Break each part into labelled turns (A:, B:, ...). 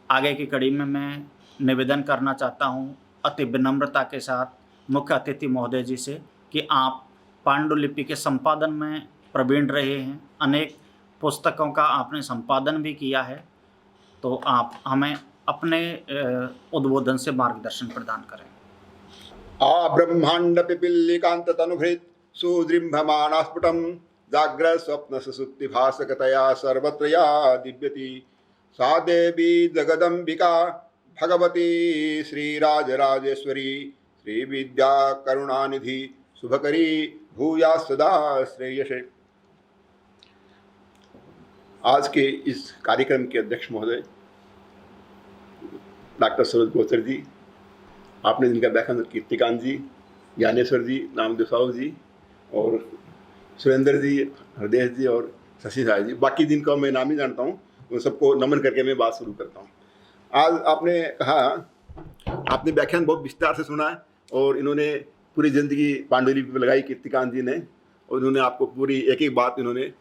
A: आगे की कड़ी में मैं निवेदन करना चाहता हूँ अति विनम्रता के साथ मुख्य अतिथि महोदय जी से कि आप पांडुलिपि के संपादन में प्रवीण रहे हैं, अनेक पुस्तकों का आपने संपादन भी किया है, तो आप हमें अपने उद्बोधन से मार्गदर्शन प्रदान करें।
B: ब्रह्मांड पिपीलिकांत तनुभृत सुदृंभमानास्फुटं जाग्र स्वप्न सुसुप्ति भासकतया सर्वत्र या दिव्यति सा देवी जगदंबिका भगवती श्रीराजराजेश्वरी श्री विद्या करुणानिधि शुभकरी भूया सदा श्रेयसे। आज के इस कार्यक्रम के अध्यक्ष महोदय डॉक्टर सरोज गोचर जी, आपने जिनका व्याख्यान कीर्तिकांत जी, ज्ञानेश्वर जी, नामदेव साहू जी और सुरेंद्र जी, हरदेश जी और शशि साय जी, बाकी जिनका मैं नाम ही जानता हूँ, उन सबको नमन करके मैं बात शुरू करता हूँ। आज आपने कहा, आपने व्याख्यान बहुत विस्तार से सुना और इन्होंने पूरी जिंदगी पांडुलिपि पर लगाई कीर्तिकांत जी ने, और उन्होंने आपको पूरी एक एक बात इन्होंने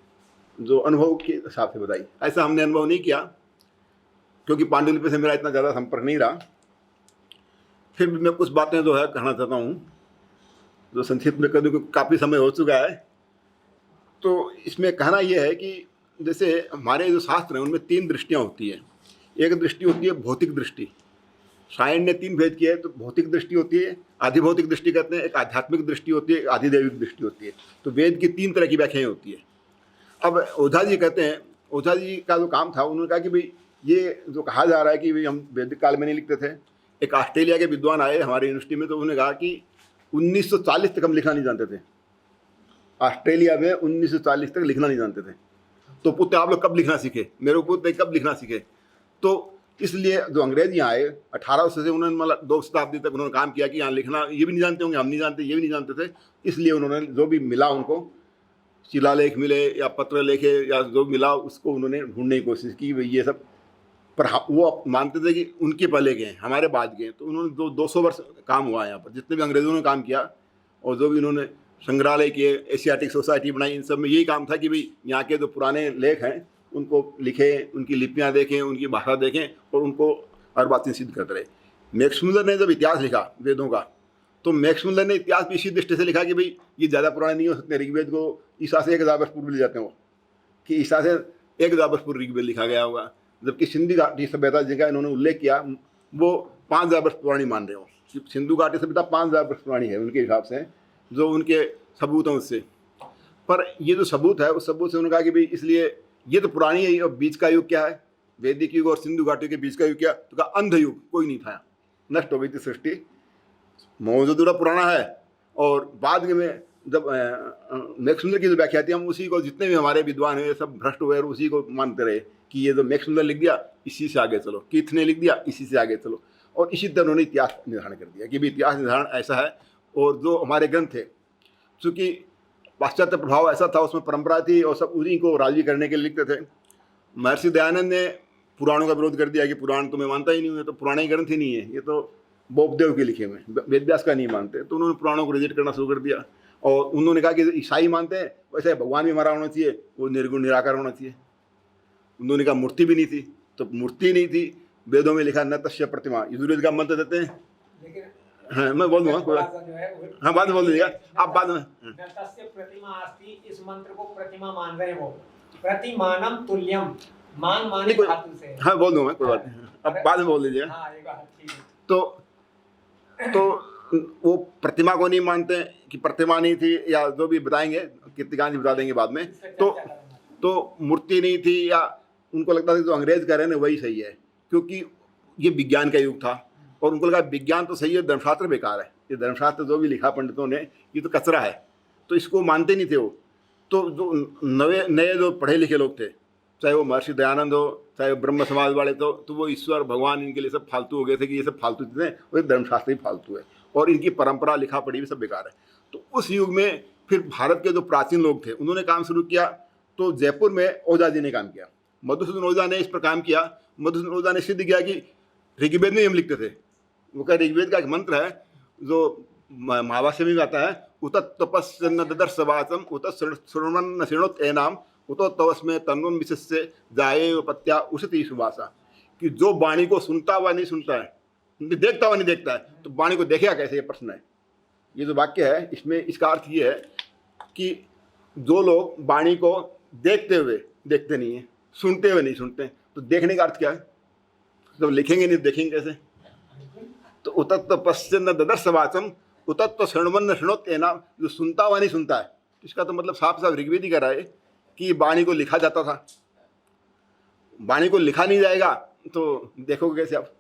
B: जो अनुभव के हिसाब से बताई। ऐसा हमने अनुभव नहीं किया क्योंकि पांडुलिपि से मेरा इतना ज़्यादा संपर्क नहीं रहा। फिर भी मैं कुछ बातें जो है कहना चाहता हूँ, जो संक्षिप्त में कर दूँ क्योंकि काफ़ी समय हो चुका है। तो इसमें कहना यह है कि जैसे हमारे जो शास्त्र हैं उनमें 3 दृष्टियाँ होती हैं। एक दृष्टि होती है भौतिक दृष्टि, सायण ने 3 भेद किए हैं। तो भौतिक दृष्टि होती है, आधिभौतिक दृष्टि कहते हैं, एक आध्यात्मिक दृष्टि होती है, एक आधिदैविक दृष्टि होती है। तो वेद की 3 तरह की व्याख्याएँ होती है। अब ओझा जी कहते हैं, ओझा जी का जो काम था, उन्होंने कहा कि भाई ये जो कहा जा रहा है कि भाई हम वैदिक काल में नहीं लिखते थे। एक ऑस्ट्रेलिया के विद्वान आए हमारे यूनिवर्सिटी में, तो उन्होंने कहा कि 1940 तक हम लिखना नहीं जानते थे। ऑस्ट्रेलिया में 1940 तक लिखना नहीं जानते थे। तो पुत्र आप लोग कब लिखना सीखे? मेरे को पुत्र कब लिखना सीखे? तो इसलिए जो अंग्रेज यहाँ आए 1800 से, उन्होंने मतलब 2 शताब्दी तक उन्होंने काम किया कि यहाँ लिखना ये भी नहीं जानते होंगे, हम नहीं जानते, ये भी नहीं जानते थे। इसलिए उन्होंने जो भी मिला उनको, शिलालेख मिले या पत्र लेखे या जो मिला, उसको उन्होंने ढूंढने की कोशिश की भाई ये सब। पर वो मानते थे कि उनके पहले गए, हमारे बाद गए। तो उन्होंने 200 वर्ष काम हुआ यहाँ पर, जितने भी अंग्रेज़ों ने काम किया और जो भी उन्होंने संग्रहालय किए, एशियाटिक सोसाइटी बनाई, इन सब में यही काम था कि भाई यहाँ के जो पुराने लेख हैं उनको लिखें, उनकी लिपियाँ देखें, उनकी भाषा देखें और उनको हर बात सिद्ध करते रहे। मैक्स मुलर ने जब इतिहास लिखा वेदों का, तो मैक्स मुलर ने इतिहास भी इसी दृष्टि से लिखा कि भाई ये ज़्यादा पुराने नहीं हो सकते। ऋग्वेद को ईसा से 1000 वर्ष पूर्व ले जाते हैं वो, कि ईसा से 1000 वर्ष पूर्व ऋग्वेद लिखा गया होगा। जबकि सिंधु घाटी सभ्यता जिनका इन्होंने उल्लेख किया वो 5000 वर्ष पुरानी मान रहे हो। सिंधु घाटी सभ्यता 5000 वर्ष पुरानी है उनके हिसाब से, जो उनके सबूत हैं उससे। पर ये जो सबूत है उस सबूत से उन्होंने कहा कि भाई इसलिए ये तो पुरानी है। और बीच का युग क्या है? वैदिक युग और सिंधु घाटी के बीच का युग क्या? तो कहा अंध युग, कोई नहीं था, नष्ट हो गई थी सृष्टि। मौजूदा पुराना है। और बाद में जब मैक्स मुलर की जो व्याख्या थी, हम उसी को, जितने भी हमारे विद्वान हैं सब भ्रष्ट हुए और उसी को मानते रहे कि ये जो मैक्स मुलर लिख दिया इसी से आगे चलो, कीथ ने लिख दिया इसी से आगे चलो। और इसी तरह उन्होंने इतिहास निर्धारण कर दिया कि भी इतिहास निर्धारण ऐसा है। और जो हमारे ग्रंथ थे, चूँकि पाश्चात्य प्रभाव ऐसा था, उसमें परंपरा थी और सब उन्हीं को राजी करने के लिए लिखते थे। महर्षि दयानंद ने पुराणों का विरोध कर दिया कि पुराण तो मैं मानता ही नहीं हूँ, तो पुराने ग्रंथ ही नहीं है, ये तो बोपदेव के लिखे हुए, वेद व्यास का नहीं मानते। तो उन्होंने पुराणों को रिजेक्ट करना शुरू कर दिया। और उन्होंने कहा कि ईसाई मानते हैं वैसे भगवान भी हमारा होना चाहिए, वो निर्गुण निराकार होना चाहिए। उन्होंने कहा मूर्ति भी नहीं थी, तो मूर्ति नहीं थी, वेदों में लिखा न तस्य प्रतिमा, यजुर्वेद का मंत्र देते हैं। हाँ मैं बोल दूंगा, हाँ बाद में बोल दीजिएगा आप, बाद में।
C: प्रतिमा अस्ति, इस मंत्र को प्रतिमा मान रहे हैं वो, प्रतिमानम तुल्यम, मान माने धातु से।
A: हाँ बोल दूंगा, कोई बात नहीं, अब बाद में बोल दीजिएगा।
C: हाँ ये बात ठीक है।
A: तो वो प्रतिमा को नहीं मानते कि प्रतिमा नहीं थी, या जो भी बताएंगे कीर्तिकांत जी बता देंगे बाद में। तो मूर्ति नहीं थी, या उनको लगता था कि जो अंग्रेज कह रहे हैं वही सही है, क्योंकि ये विज्ञान का युग था और उनको लगा विज्ञान तो सही है, धर्मशास्त्र बेकार है। ये धर्मशास्त्र जो भी लिखा पंडितों ने ये तो कचरा है, तो इसको मानते नहीं थे वो। तो जो नए जो पढ़े लिखे लोग थे, चाहे वो महर्षि दयानंद हो, चाहे वो ब्रह्म समाज वाले, तो वो ईश्वर भगवान इनके लिए सब फालतू हो गए थे कि ये सब फालतू चीज़ें, और धर्मशास्त्र ही फालतू है और इनकी परंपरा लिखा पढ़ी भी सब बेकार है। तो उस युग में फिर भारत के जो प्राचीन लोग थे उन्होंने काम शुरू किया। तो जयपुर में ओझा जी ने काम किया, मधुसूदन ओझा ने इस पर काम किया। मधुसूदन ओझा ने सिद्ध किया कि ऋग्वेद में हम लिखते थे। वो क्या, ऋग्वेद का एक मंत्र है जो महाभाष्य में आता है, उत तपस्न्न ददर्शवाचम उत श्रवणन्न शृणोत एनाम उतो तवस्मे तन्वम विशेष्य जाये पत्या उषति सुवासा, कि जो वाणी को सुनता हुआ नहीं सुनता है, देखता हुआ नहीं देखता है, तो वाणी को देखेगा कैसे, ये प्रश्न है। ये जो वाक्य है इसमें इसका अर्थ ये है कि जो लोग वाणी को देखते हुए देखते नहीं है, सुनते हुए नहीं सुनते, तो देखने का अर्थ क्या है? जब लिखेंगे नहीं देखेंगे कैसे? तो उतत्व पश्चिन्न ददर्श वाचम उतत्व शृण्वन्न शृणोत्येना, जो सुनता हुआ नहीं सुनता है, इसका तो मतलब साफ साफ ऋग्वेद ही कह रहा है कि वाणी को लिखा जाता था। वाणी को लिखा नहीं जाएगा तो देखोगे कैसे आप?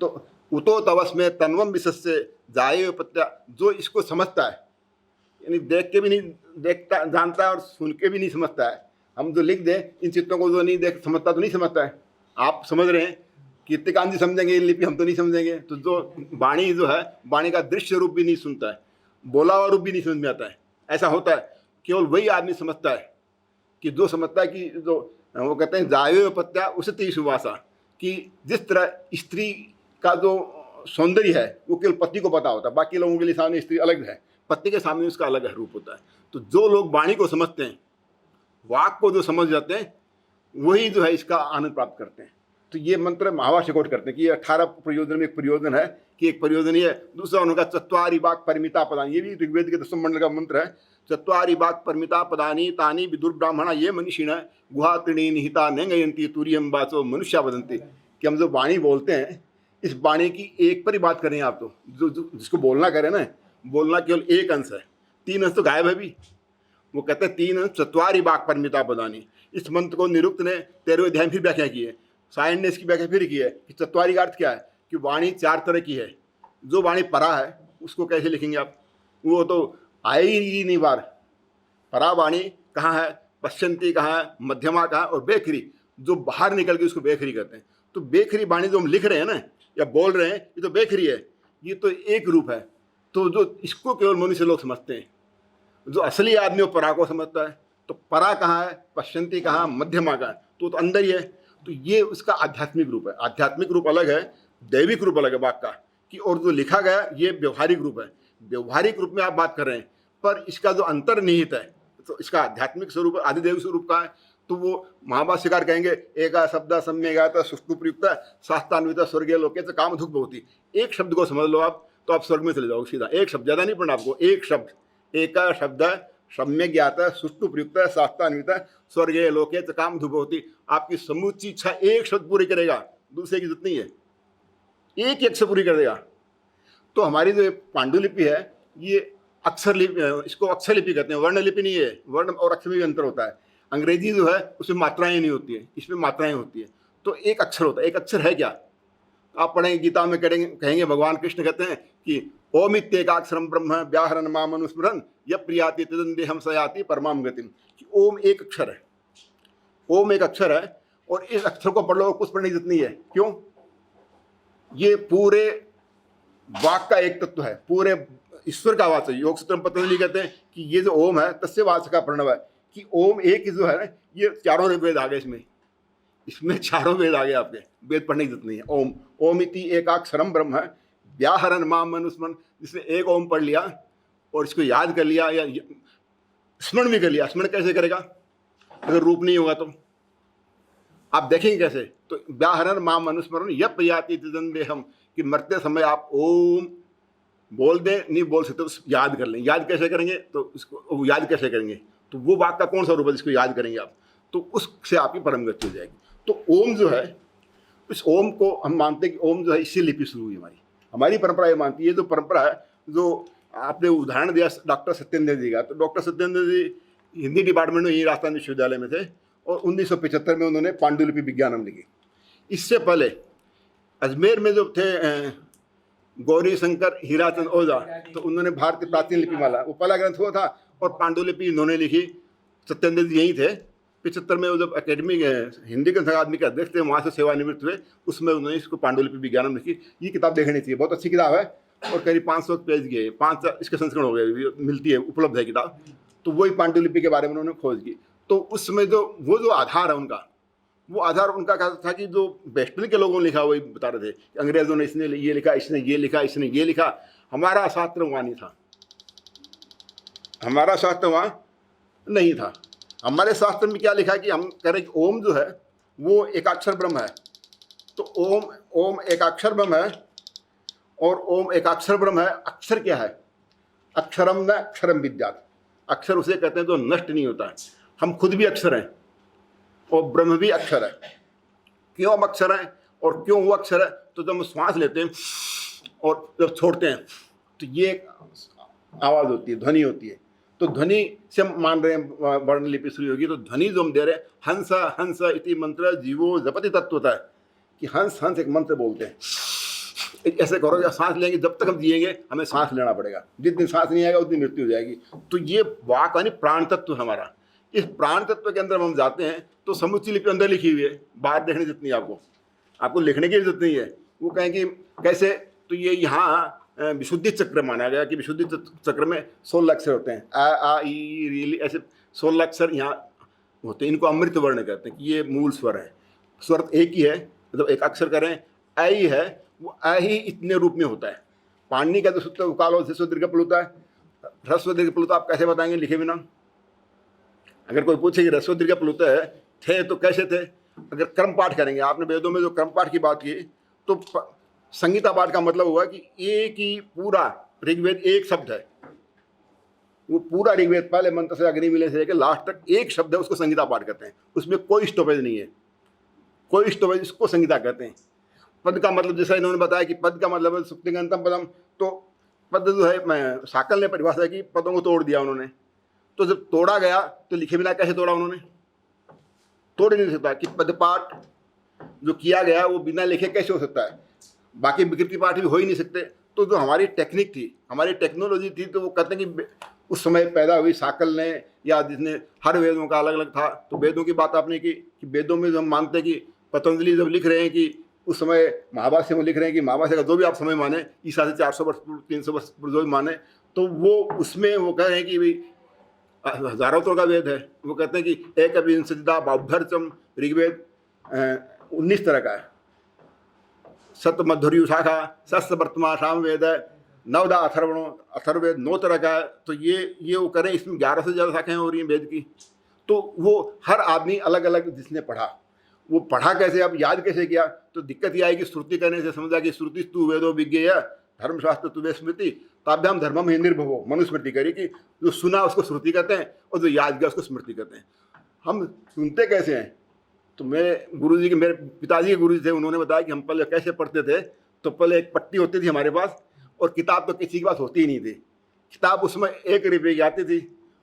A: तो उतो तवस में तन्वम विशस्य जाये पत्या, जो इसको समझता है, यानी देख के भी नहीं देखता जानता है और सुन के भी नहीं समझता है। हम जो लिख दें इन चित्रों को, जो नहीं देख समझता तो नहीं समझता है। आप समझ रहे हैं, कीर्तिकांत जी समझेंगे ये लिपि, हम तो नहीं समझेंगे। तो जो वाणी जो है, वाणी का दृश्य रूप भी नहीं सुनता है, बोला हुआ रूप भी नहीं समझ में आता है। ऐसा होता है, केवल वही आदमी समझता है कि जो समझता है कि जो वो कहते हैं जाये पत्या उसती सुवासा, कि जिस तरह स्त्री का जो सौंदर्य है वो केवल पति को पता होता है, बाकी लोगों के लिए सामने स्त्री अलग है, पति के सामने उसका अलग रूप होता है। तो जो लोग वाणी को समझते हैं, वाक को जो समझ जाते हैं, वही जो है इसका आनंद प्राप्त करते हैं। तो ये मंत्र महाभाष्य कोट करते हैं कि ये 18 प्रयोजन में एक प्रयोजन है, कि एक प्रयोजन ये है। दूसरा उनका चत्वारि वाक् परिमिता पदानी, ये भी ऋग्वेद के 10वें मंडल का मंत्र है। चत्वारि वाक् परिमिता पदानी तानी विदुर्ब्राह्मणा ये मनीषिण गुहा त्रीणी निहिता नेंगयंती तुरियम वाचो मनुष्या वदंती, कि हम जो वाणी बोलते हैं, इस वाणी की एक पर ही बात करें आप। तो जो जिसको बोलना करें ना, बोलना केवल एक अंश है, 3 अंश तो गायब है भी। वो कहते हैं 3 अंश चत्वारि वाक् परिमिता पदानी। इस मंत्र को निरुक्त ने 13वें अध्याय में फिर व्याख्या की है, सायण ने इसकी व्याख्या फिर की है कि चत्वारि का अर्थ क्या है, कि वाणी 4 तरह की है। जो वाणी परा है उसको कैसे लिखेंगे आप? वो तो आई ही नहीं बार। परा वाणी कहाँ है, पश्चंती कहाँ है, मध्यमा कहाँ है, और बेखरी जो बाहर निकल के उसको बेखरी कहते हैं। तो बेखरी वाणी जो हम लिख रहे हैं ना या बोल रहे हैं, ये तो बेखरी है, ये तो एक रूप है। तो जो इसको केवल मनुष्य लोग समझते हैं, जो असली आदमी वो परा को समझता है। तो परा कहाँ है, पश्चंती कहाँ, मध्यमा कहाँ है, तो अंदर ही है। तो ये उसका आध्यात्मिक रूप है। आध्यात्मिक रूप अलग है, दैविक रूप अलग है वाक्य का, कि और जो लिखा गया ये व्यवहारिक रूप है। व्यवहारिक रूप में आप बात कर रहे हैं, पर इसका जो अंतर्निहित है, तो इसका आध्यात्मिक स्वरूप आदिदेव स्वरूप का है। तो वो महाभाष्यकार कहेंगे एका शब्द सम्यगाता सुष्टु प्रयुक्त शास्त्रान्वित स्वर्गीय लोके से काम दुख होती। एक शब्द को समझ लो आप तो आप स्वर्ग में चले जाओगे सीधा। एक शब्द, ज़्यादा नहीं पढ़ना आपको, एक शब्द, एका शब्द सम्यक ज्ञाता सुष्टु प्रयुक्त शास्त्रान्वित स्वर्गीय लोके से काम दुख होती। आपकी समूची इच्छा एक शब्द पूरी करेगा, दूसरे की जरूरत नहीं है, एक एक से पूरी कर देगा। तो हमारी जो पांडुलिपि है ये अक्षर लिपि, इसको अक्षर लिपि कहते हैं, वर्ण लिपि नहीं है। वर्ण और अक्षर में भी अंतर होता है। अंग्रेजी जो है उसमें मात्राएं नहीं होती है, इसमें मात्राएं होती है। तो एक अक्षर होता है। एक अक्षर है क्या? आप पढ़ेंगे गीता में कहेंगे भगवान कृष्ण कहते हैं कि ओम इत्येकाक्षरम ब्रह्म व्याहरण माम अनुस्मरन य प्रियाति तदन्देहम सयाति परमाम गतिम। कि ओम एक अक्षर है, ओम एक अक्षर है, और इस अक्षर को पढ़ लो, कुछ पढ़ने की जरूरत नहीं है। क्यों? ये पूरे वाक का एक तत्व है, पूरे ईश्वर का वाचक। योग सूत्र में पतंजलि कहते हैं कि ये जो ओम है तस्य वाचक का प्रणव है, कि ओम एक जो है ना, ये चारों वेद आ गए इसमें चारों वेद आ गए। आपके वेद पढ़ने की जरूरत नहीं है। ओम ओम इति एकाक्षरम ब्रह्म है व्याहरण माम अनुस्मरण, जिसने एक ओम पढ़ लिया और इसको याद कर लिया या स्मरण भी कर लिया। स्मरण कैसे करेगा अगर रूप नहीं होगा? तो आप देखेंगे कैसे? तो व्याहरण माम अनुस्मरण यप याति तदन्देहम, कि मरते समय आप ओम बोल दें, नहीं बोल सकते तो याद कर लें। याद कैसे करेंगे? तो इसको याद कैसे करेंगे? तो वो वाक्य का कौन सा रूप है जिसको याद करेंगे आप? तो उससे आपकी परम गति हो जाएगी। तो ओम जो है, इस ओम को हम मानते हैं कि ओम जो है इसी लिपि शुरू हुई। हमारी परंपरा ये मानती है। जो परंपरा है, जो आपने उदाहरण दिया डॉक्टर सत्येंद्र जी का, तो डॉक्टर सत्येंद्र जी हिंदी डिपार्टमेंट में यही राजस्थान विश्वविद्यालय में थे, और 1975 में उन्होंने पांडुलिपि विज्ञानम लिखी। इससे पहले अजमेर में जो थे गौरी शंकर हीराचंद ओझा, तो उन्होंने भारतीय प्राचीन लिपि माला, वो पहला ग्रंथ हुआ था, और पांडुलिपि इन्होंने लिखी। सत्येंद्र जी यहीं थे। 75 में वो जब अकेडमी हिंदी ग्रंथ अकादमी के अध्यक्ष थे, वहाँ से सेवानिवृत्त हुए, उसमें उन्होंने इसको पांडुलिपि विज्ञानम लिखी। ये किताब देखनी चाहिए, बहुत अच्छी किताब है, और करीब 500 पेज की है। 5 इसके संस्करण हो गए, मिलती है, उपलब्ध है किताब। तो वही पांडुलिपि के बारे में उन्होंने खोज की। तो उसमें जो वो जो आधार है उनका, वो आधार उनका कहता था कि जो वेस्टर्न के लोगों ने लिखा वही बता रहे थे कि अंग्रेजों ने इसने ये लिखा, इसने ये लिखा, इसने ये लिखा। हमारा शास्त्र वहाँ नहीं था, हमारा शास्त्र वहाँ नहीं था। हमारे शास्त्र में क्या लिखा कि हम करें कि ओम जो है वो एकाक्षर ब्रह्म है, तो ओम एक अक्षर ब्रह्म है और ओम एक अक्षर ब्रह्म है। अक्षर क्या है? अक्षरम न अक्षरम विद्यात्। अक्षर उसे कहते हैं जो नष्ट नहीं होता है। हम खुद भी अक्षर हैं और ब्रह्म भी अक्षर है। क्यों हम अक्षर हैं और क्यों वो अक्षर है? तो जब हम श्वास लेते हैं और जब छोड़ते हैं तो ये आवाज़ होती है, ध्वनि होती है। तो ध्वनि से हम मान रहे हैं वर्ण लिपि शुरू होगी। तो ध्वनि जो हम दे रहे हैं, हंस हंस इति मंत्र जीवो जपति तत्व होता है कि हंस हंस एक मंत्र बोलते हैं। ऐसे करोगे, सांस लेंगे, जब तक हम जिएंगे हमें सांस लेना पड़ेगा। जिस दिन सांस नहीं आएगा उस दिन मृत्यु हो जाएगी। तो ये वाक यानी प्राण तत्व हमारा। इस प्राण तत्व के अंदर हम जाते हैं तो समुच्चय लिपि अंदर लिखी हुई है, बाहर देखने की जरूरत नहीं आपको लिखने की जरूरत नहीं है। वो कहेंगे कैसे? तो ये यहाँ विशुद्धि चक्र माना गया कि विशुद्धि चक्र में 16 अक्षर होते हैं। आ आ ई री ऐसे 16 अक्षर यहाँ होते हैं। इनको अमृत वर्ण कहते हैं कि ये मूल स्वर है। स्वर एक ही है, मतलब एक अक्षर करें अ ही है, वो अ ही इतने रूप में होता है। पाणिनि का जो सूत्र उकालो ह्रस्व दीर्घ प्लुत है। ह्रस्व दीर्घ प्लुत आप कैसे बताएंगे लिखे बिना? अगर कोई पूछे कि ह्रस्व दीर्घ प्लुत है थे तो कैसे थे? अगर क्रम पाठ करेंगे, आपने वेदों में जो क्रम पाठ की बात की, तो संगीता पाठ का मतलब हुआ कि एक ही पूरा ऋग्वेद एक शब्द है। वो पूरा ऋग्वेद पहले मंत्र से अग्नि मिले से लेकर लास्ट तक एक शब्द है, उसको संगीता पाठ कहते हैं। उसमें कोई स्टॉपेज नहीं है, कोई स्टॉपेज, इसको संगीता कहते हैं। पद का मतलब जैसा इन्होंने बताया कि पद का मतलब है सुप्तिगंतम पदम। तो पद जो है, मैं साकल ने परिभाषा की पदों को तोड़ दिया उन्होंने। तो जब तोड़ा गया तो लिखे बिना कैसे तोड़ा उन्होंने? तोड़ नहीं सकता कि पदपाठ जो किया गया वो बिना लिखे कैसे हो सकता है? बाकी विकृति पाठ भी हो ही नहीं सकते। तो जो हमारी टेक्निक थी, हमारी टेक्नोलॉजी थी, तो वो कहते हैं कि उस समय पैदा हुई साकल ने, या जिसने हर वेदों का अलग अलग था। तो वेदों की बात आपने की कि वेदों में जो हम मानते हैं कि पतंजलि जब लिख रहे हैं कि उस समय महाभाष्य में लिख रहे हैं कि महाभाष्य का जो भी आप समय माने, ईसा से 400 वर्ष 300 वर्ष जो भी माने, तो वो उसमें वो कह रहे हैं कि भाई हजारों का वेद है। वो कहते हैं कि एक विंशतिदा बाभ्यर्चम ऋग्वेद 19 तरह का है। सत मधुर्यु शाखा सस्त वर्तमान साम वेद है। नवदा अथर्ववेद 9 तरह का है। तो ये वो करें, इसमें 11 से ज़्यादा शाखाएं हो रही हैं वेद की। तो वो हर आदमी अलग अलग जिसने पढ़ा, वो पढ़ा कैसे, अब याद कैसे किया? तो दिक्कत यह आई कि श्रुति करने से समझा कि श्रुति तु वेदो विज्ञेय धर्मशास्त्र तुवे स्मृति ताभ्याम धर्मम ही निर्भवो। मनुस्मृति करी कि जो सुना उसको श्रुति कहते हैं और जो याद किया उसको स्मृति कहते हैं। हम सुनते कैसे हैं? तो मेरे पिताजी के गुरुजी थे, उन्होंने बताया कि हम पहले कैसे पढ़ते थे। तो पहले एक पट्टी होती थी हमारे पास और किताब तो किसी के पास होती ही नहीं थी। किताब उसमें 1 रुपये की आती थी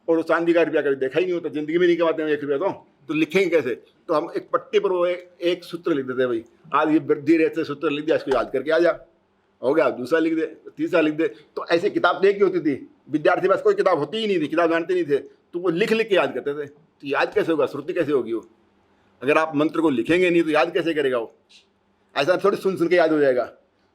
A: और वो चांदी का रुपया कभी देखा ही नहीं होता, ज़िंदगी में नहीं कमाते हैं 1 रुपया। तो लिखेंगे कैसे? तो हम एक पट्टी पर वो एक सूत्र लिख देते, भाई आज ये वृद्धि रहते सूत्र लिख दिया, इसको याद करके आ जा, हो गया। दूसरा लिख दे, तीसरा लिख दे। तो ऐसे किताब तो एक ही होती थी। विद्यार्थी पास कोई किताब होती ही नहीं थी, किताब जानते नहीं थे, तो वो लिख लिख के याद करते थे। तो याद कैसे होगा? श्रुति कैसे होगी वो? अगर आप मंत्र को लिखेंगे नहीं तो याद कैसे करेगा वो? ऐसा थोड़ी सुन के याद हो जाएगा।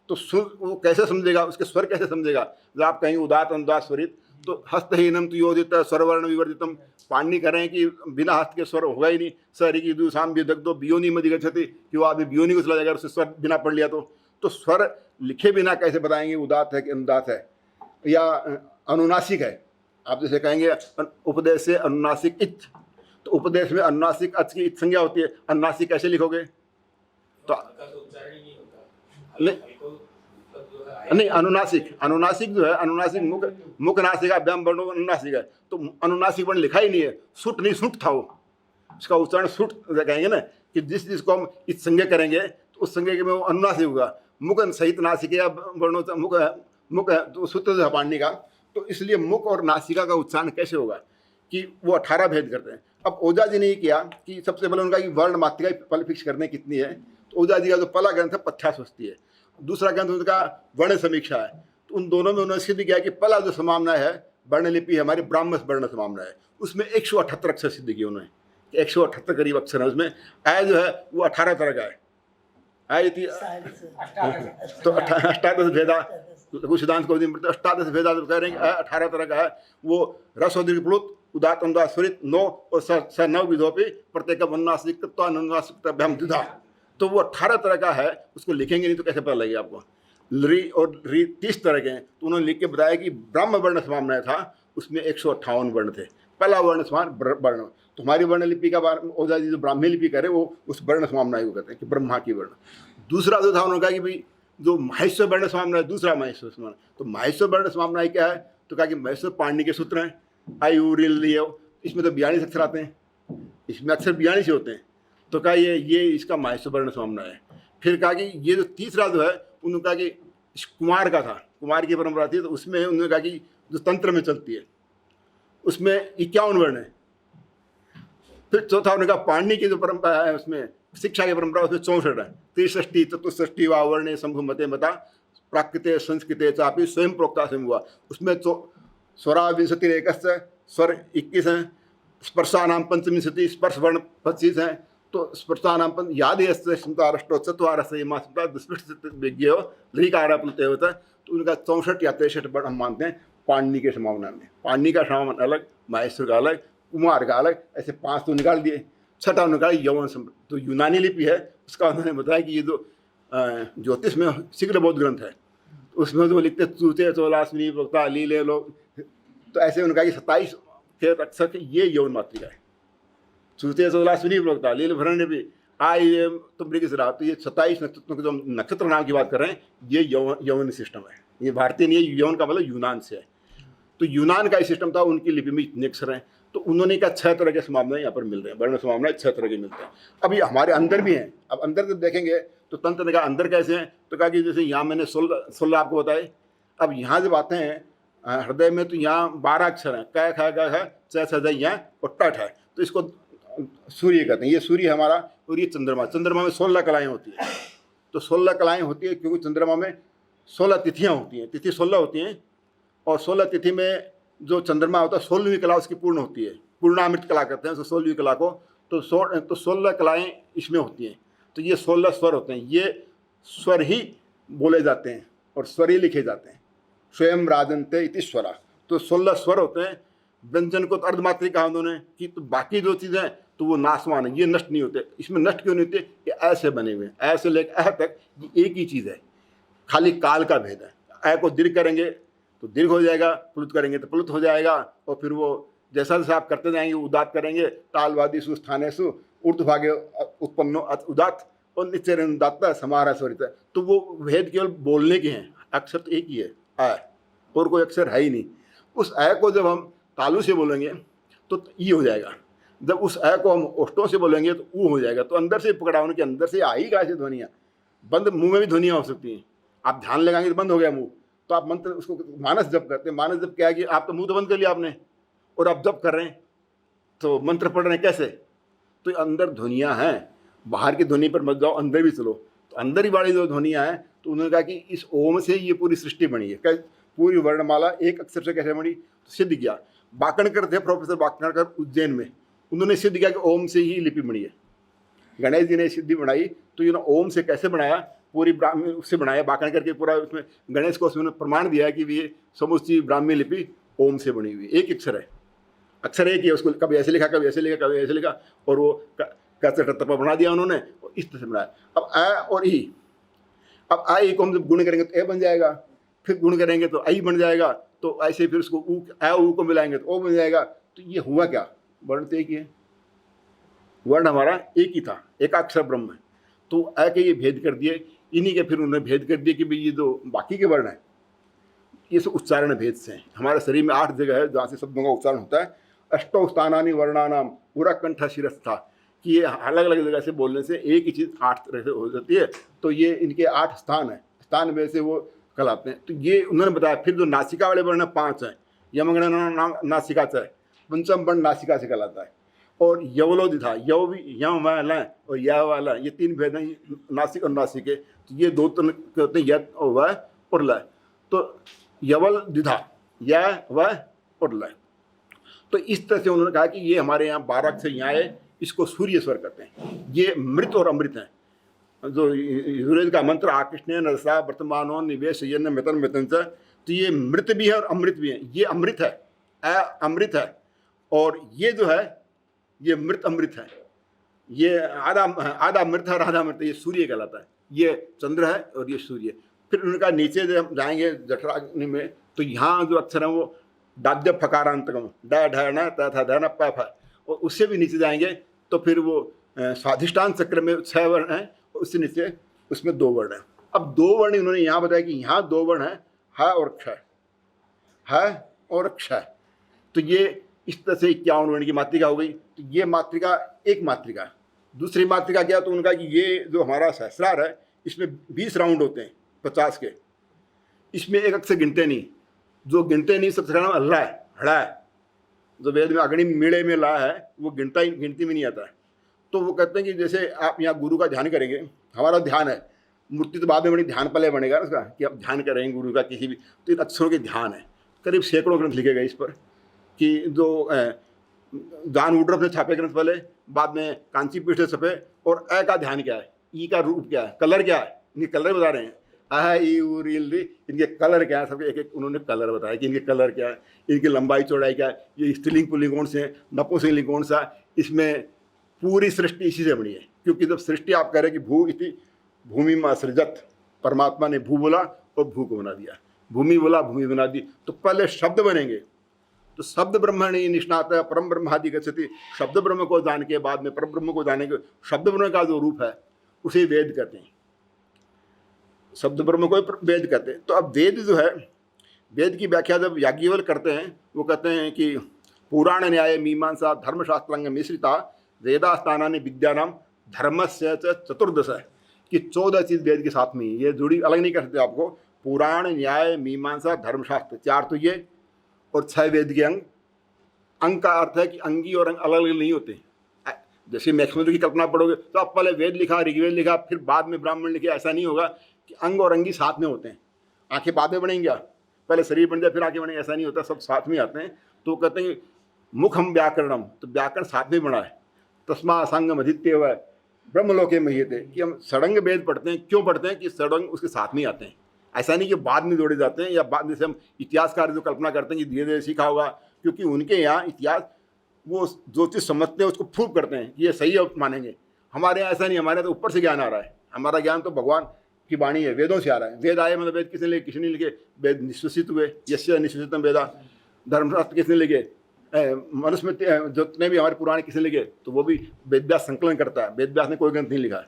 A: तो वो कैसे समझेगा? उसके स्वर कैसे समझेगा? जब आप कहेंगे उदात अनुदात स्वरित, तो हस्तहीनम तो योजित स्वरवर्ण विवर्जितम। पाणिनि करें कि बिना हस्त के स्वर होगा ही नहीं। सरी की दूसाम भी दो बियोनी मधि गच्छति, कि वो आदमी बियोनी को चला जाएगा उससे स्वर बिना पढ़ लिया। तो स्वर लिखे बिना कैसे बताएंगे उदात है कि अनुदात है या अनुनासिक है? आप जैसे कहेंगे उपदेश से अनुनासिक इच, तो उपदेश में अनुनासिक अच की संज्ञा होती है। अनुनासिक कैसे लिखोगे? तो नहीं, अनुनासिक जो है, अनुनासिक मुख नासिका व्याम वर्णों अनुनासिक है। तो अनुनासिक वर्ण लिखा ही नहीं है। सुट नहीं, सुट था वो, उसका उच्चारण सुट कहेंगे ना, कि जिसको हम इस संज्ञा करेंगे तो उस संज्ञा में वो अनुनासिक होगा। मुख सहित नासिक या वर्णों मुख तो सूत्र जो है पाणिनि का। तो इसलिए मुख और नासिका का उच्चारण कैसे होगा कि वो 18 भेद करते हैं। अब ओझा जी ने ये किया कि सबसे पहले उनका कि वर्ण मात्रा पल फिक्स करने कितनी है। तो ओझा जी का जो पहला ग्रंथ है पथ्यास्वस्ति है, दूसरा ग्रंथ उनका वर्ण समीक्षा है। तो उन दोनों में उन्होंने सिद्ध किया कि पहला जो समामना है वर्णलिपि है हमारी ब्राह्मण वर्ण समामना है, उसमें 178 अक्षर सिद्ध किए उन्होंने। 178 करीब अक्षर है उसमें। आय जो है वो 18 तरह का है। आय तो 18 भेदा लघु सिद्धांत को 18 भेदा कह रहे हैं 18 तरह का है। वो रस और दीर्घ प्लुत उदात अनुदात स्वरित 9 और स 9 विधोपि प्रत्येक अनुनासिकत्वानुनासिकताभ्याम द्विधा। तो वो 18 तरह का है, उसको लिखेंगे नहीं तो कैसे पता लगेगा आपको? री और री 30 तरह के हैं। तो उन्होंने लिख के बताया कि ब्रह्म वर्ण समामना था, उसमें 158 वर्ण थे। पहला वर्ण समान वर्ण। तो हमारी वर्ण लिपि का ओझा जी जो ब्राह्मी लिपि करे वो उस वर्ण समामना को कहते हैं कि ब्रह्मा की वर्ण। दूसरा जो था उन्होंने कहा कि भाई जो महेश्वर वर्ण समाम्ना है, दूसरा महेश्वर समाम्ना, तो महेश्वर वर्ण समाम्ना क्या है, तो कहा कि महेश्वर पाणिनि के सूत्र हैं, आई यू रिल लियो, इसमें तो 42 अक्षर आते हैं, इसमें अक्षर 42 ही होते हैं, तो कहा ये इसका महेश्वर वर्ण समाम्ना है। फिर कहा कि ये जो तीसरा जो है उन्होंने कहा कि कुमार का था, कुमार की परंपरा थी, तो उसमें उन्होंने कहा कि जो तंत्र में चलती है उसमें 51 वर्ण है। फिर चौथा उन्होंने कहा पाणिनि की जो परंपरा है उसमें शिक्षा की परंपरा, उसमें 64 है, त्रिष्ठी चतुष्ठी वा वर्णे शंभु मते मता प्राकृते संस्कृते चापी स्वयं प्रोक्ता से हुआ, उसमें स्वरा विंशति स्वर 21 हैं, स्पर्शानाम पंचविंशति, स्पर्श वर्ण 25 हैं, तो स्पर्शानाम पंच याद है स्मृतारष्टो चत्वारस्य मा स्मृता दुष्पृष्ट विज्ञो लृकार प्लुते होता है, तो उनका 64 या 63 वर्ण हम मानते हैं पाणिनि के समावना में। पाणिनि का समावन अलग, महेश्वर का अलग, कुमार का अलग, ऐसे 5 तो निकाल दिए। छठा निकाल यवन तो यूनानी लिपि है, उसका उन्होंने बताया कि ये जो ज्योतिष में शीघ्र बौद्ध ग्रंथ है, तो उसमें जो लिखते चूते चौलासनी प्रोक्ता लीले लोग, तो ऐसे उन्होंने कहा कि 27 के अक्षर ये यवन मातृका है, चूते चौलासनी प्रोक्ता लील भरण्य भी आय तुम से रहा, तो ये 27 नक्षत्रों के जो नक्षत्र नाम की बात कर रहे हैं ये यवन सिस्टम है, ये भारतीय नहीं है, यवन का मतलब यूनान से है, तो यूनान का सिस्टम था, उनकी लिपि में इतने अक्षर हैं, तो उन्होंने कहा 6 तरह के समाम्ना यहाँ पर मिल रहे हैं, वर्ण समाम्ना 6 तरह के मिलते हैं। अभी हमारे अंदर भी हैं, अब अंदर जब देखेंगे तो तंत्र ने कहा अंदर कैसे हैं, तो कहा कि जैसे यहाँ मैंने 16 आपको बताए, अब यहाँ जब आते हैं हृदय में तो यहाँ 12 अक्षर हैं, क ख ग घ च छ ज य और टठ है, तो इसको सूर्य कहते हैं, ये सूर्य हमारा, और ये चंद्रमा, चंद्रमा में 16 कलाएँ होती हैं, तो 16 कलाएँ होती है क्योंकि चंद्रमा में 16 तिथियाँ होती हैं, तिथि 16 होती हैं, और 16 तिथि में जो चंद्रमा होता है 16वीं कला उसकी पूर्ण होती है, पूर्णामृत कला कहते हैं 16वीं कला को, तो 16 कलाएँ इसमें होती हैं, तो ये 16 स्वर होते हैं, ये स्वर ही बोले जाते हैं और स्वर ही लिखे जाते हैं, स्वयं राजन्ते इति स्वरा, तो 16 स्वर होते हैं। व्यंजन को तो अर्धमात्रिक कहा उन्होंने कि तो बाकी जो चीज़ें तो वो नाशवान है, ये नष्ट नहीं होते, इसमें नष्ट क्यों नहीं होते, ये ऐसे बने हुए हैं, ऐसे लेकर अह तक ये एक ही चीज़ है, खाली काल का भेद है। ऐ को दीर्घ करेंगे तो दीर्घ हो जाएगा, प्लुत करेंगे तो प्लुत हो जाएगा, और फिर वो जैसा जैसा आप करते जाएंगे उदात करेंगे, तालवादी सुस्थानेसु ऊर्ध्वभागे उत्पन्नो उदात और निश्चय उदात्त समारा स्वरित, तो वो भेद केवल बोलने के हैं, अक्षर तो एक ही है ऐ, और कोई अक्षर है ही नहीं। उस ऐ को जब हम तालु से बोलेंगे तो ई हो जाएगा, जब उस ऐ को हम ओष्ठों से बोलेंगे तो ऊ हो जाएगा, तो अंदर से पकड़ा उनके अंदर से आ ही कैसे ध्वनियाँ, बंद मुंह में भी ध्वनियाँ हो सकती हैं, आप ध्यान लगाएंगे तो बंद हो गया मुंह, तो आप मंत्र उसको मानस जप करते हैं, मानस जप क्या है कि आप तो मुंह तो बंद कर लिया आपने और आप जप कर रहे हैं, तो मंत्र पढ़ रहे हैं कैसे, तो अंदर ध्वनियाँ हैं, बाहर की ध्वनि पर मत जाओ, अंदर भी चलो, तो अंदर ही वाली जो ध्वनियाँ हैं, तो उन्होंने कहा कि इस ओम से ये पूरी सृष्टि बनी है, पूरी वर्णमाला एक अक्षर से कैसे बनी, तो सिद्ध किया। बाकणकर थे प्रोफेसर बाकणकर उज्जैन में, उन्होंने सिद्ध किया कि ओम से ही लिपि बनी है। गणेश जी ने सिद्धि बनाई, तो ये ना ओम से कैसे बनाया, पूरी ब्राह्मी उससे बनाया, बाकणकर के पूरा उसमें गणेश को उसमें प्रमाण दिया है कि ये समूची ब्राह्मी लिपि ओम से बनी हुई, एक अक्षर है, अक्षर एक ही है, उसको कभी ऐसे लिखा कभी ऐसे लिखा कभी ऐसे लिखा, और वो कैसे टप्पा बना दिया उन्होंने, इस तरह से बनाया। अब आ और ई, अब आई को हम जब गुण करेंगे तो ए बन जाएगा, फिर गुण करेंगे तो आई बन जाएगा, तो ऐसे फिर उसको ऊ आ ऊ को मिलाएंगे तो ओ बन जाएगा। तो ये हुआ क्या, वर्ण तो एक ही है, वर्ण हमारा एक ही था, एकाक्षर ब्रह्म है, तो आ के ये भेद कर दिए, इन्हीं के फिर उन्होंने भेद कर दिए कि भाई ये जो बाकी के वर्ण हैं ये सब उच्चारण भेद से हैं। हमारे शरीर में 8 जगह है जहाँ से शब्दों का उच्चारण होता है। अष्टौ स्थानानि वर्णानाम पूरा कंठ शिरस्था, कि ये अलग अलग जगह से बोलने से एक ही चीज़ 8 तरह से हो जाती है, तो ये इनके 8 स्थान है, स्थान में से वो कहलाते हैं। तो ये उन्होंने बताया। फिर जो नासिका वाले वर्ण 5 हैं, यमगण नाम नासिका से है, पंचम वर्ण नासिका से कहलाता है, और यवलोदि था, यव भी यम वाला और या वाला, ये 3 भेद हैं नासिक और नासिके। तो ये 2 तरह के होते हैं, यत और वह और लय। तो यवल द्विधा, या वह और लय। तो इस तरह से उन्होंने कहा कि ये हमारे यहाँ 12 से यहाँ है, इसको सूर्य स्वर कहते हैं। ये मृत और अमृत हैं। जो युर्वेद का मंत्र आकृष्ण नरसा वर्तमानो निवेश यन मितन मितन से, तो ये मृत भी है और अमृत भी है। ये अमृत है, अमृत है, और ये जो है ये मृत अमृत है। ये आधा मृत है और आधा अमृत है। ये सूर्य कहलाता है, ये चंद्र है और ये सूर्य। फिर उनका नीचे जब जाएंगे जठराग्नि में, तो यहाँ जो अक्षर है वो डाद्य फकारांतकम ड ढ न त थ ध न प फ, और उससे भी नीचे जाएंगे तो फिर वो स्वाधिष्ठान चक्र में 6 वर्ण हैं, उससे नीचे उसमें 2 वर्ण हैं। अब 2 वर्ण इन्होंने यहाँ बताया कि यहाँ 2 वर्ण हैं, ह और क्ष, ह और क्ष। तो ये इस तरह से 51 वर्ण की मात्रिका हो गई। तो ये मात्रिका एक मात्रिका। दूसरी मात्रिका क्या, तो उनका कि ये जो हमारा सहस्रार है इसमें 20 राउंड होते हैं 50 के, इसमें एक अक्षर गिनते नहीं, जो गिनते नहीं सबसे नाम अल्लाह है, हड़ा है, जो वेद में अग्नि मीड़े में ला है वो गिनती में नहीं आता है। तो वो कहते हैं कि जैसे आप यहाँ गुरु का ध्यान करेंगे, हमारा ध्यान है, मूर्ति तो बाद में बनी, ध्यान पहले बनेगा ना उसका, कि आप ध्यान करेंगे गुरु का किसी भी, तो इन अक्षरों के ध्यान है। करीब सैकड़ों ग्रंथ लिखे गए इस पर, कि जो दान उड्रफ ने छापे ग्रंथ पहले, बाद में कांची पीठ से छपे। और अ का ध्यान क्या है, ई का रूप क्या है, कलर क्या है, इनके कलर बता रहे हैं, अह ई उ री ली, इनके कलर क्या है, सबके एक एक उन्होंने कलर बताया कि इनके कलर क्या है, इनकी लंबाई चौड़ाई क्या है, ये स्त्रीलिंग पुल्लिंग कौन से हैं, नपुंसकलिंग कौन सा। इसमें पूरी सृष्टि इसी से बनी है, क्योंकि जब सृष्टि आप कह रहे कि भू इति भूमि में सृजत, परमात्मा ने भू बोला और भू को बना दिया, भूमि बोला भूमि बना दी। तो पहले शब्द बनेंगे, तो शब्द ब्रह्मणि निष्णात परम ब्रह्मादि गच्छति, शब्द ब्रह्म को जान के बाद में परम ब्रह्म को जाने के, शब्द ब्रह्म का जो रूप है उसे वेद कहते हैं, शब्द ब्रह्म को वेद कहते हैं। तो अब वेद जो है, वेद की व्याख्या जब याज्ञवल्क्य करते हैं, वो कहते हैं कि पुराण न्याय मीमांसा धर्मशास्त्रांग मिश्रिता वेदास्थानानि विद्यानाम धर्मस्य च चतुर्दश है, कि 14 चीज़ वेद के साथ में ही ये जुड़ी, अलग नहीं कर सकते आपको। पुराण न्याय मीमांसा धर्मशास्त्र 4 तो ये, और 6 वेद के अंग। अंग का अर्थ है कि अंगी और अंग अलग अलग नहीं होते। जैसे मैक्सवेल की कल्पना पढ़ोगे तो आप पहले वेद लिखा, ऋग्वेद लिखा, फिर बाद में ब्राह्मण लिखे, ऐसा नहीं होगा कि अंग और अंगी साथ में होते हैं। आंखें बाद में बनेंगी, पहले शरीर बन जाए फिर आंखें बनेंगे, ऐसा नहीं होता, सब साथ में आते हैं। तो कहते हैं मुखम व्याकरणम, तो व्याकरण साथ में बना है। तस्मा संगम अधित्य हुआ ब्रह्मलोके महीयते, कि हम षडंग वेद पढ़ते हैं, क्यों पढ़ते हैं कि षडंग उसके साथ में आते हैं, ऐसा नहीं कि बाद में जोड़े जाते हैं, या बाद में से हम इतिहासकार जो कल्पना करते हैं कि धीरे धीरे सीखा होगा, क्योंकि उनके यहाँ इतिहास वो जो चीज़ समझते हैं उसको प्रूव करते हैं कि ये सही है, मानेंगे। हमारे यहाँ ऐसा नहीं, हमारे तो ऊपर से ज्ञान आ रहा है, हमारा ज्ञान तो भगवान की वाणी है, वेदों से आ रहा है। वेद आए मतलब वेद किसने लिखे, किसने लिखे, वेद निश्वसित हुए, यस्य निश्वसितम वेदा, धर्मशास्त्र किसने लिखे, मनुस्मृति जितने भी हमारे पुराण किसने लिखे, तो वो भी वेदव्यास संकलन करता है। वेदव्यास ने कोई ग्रंथ नहीं लिखा है,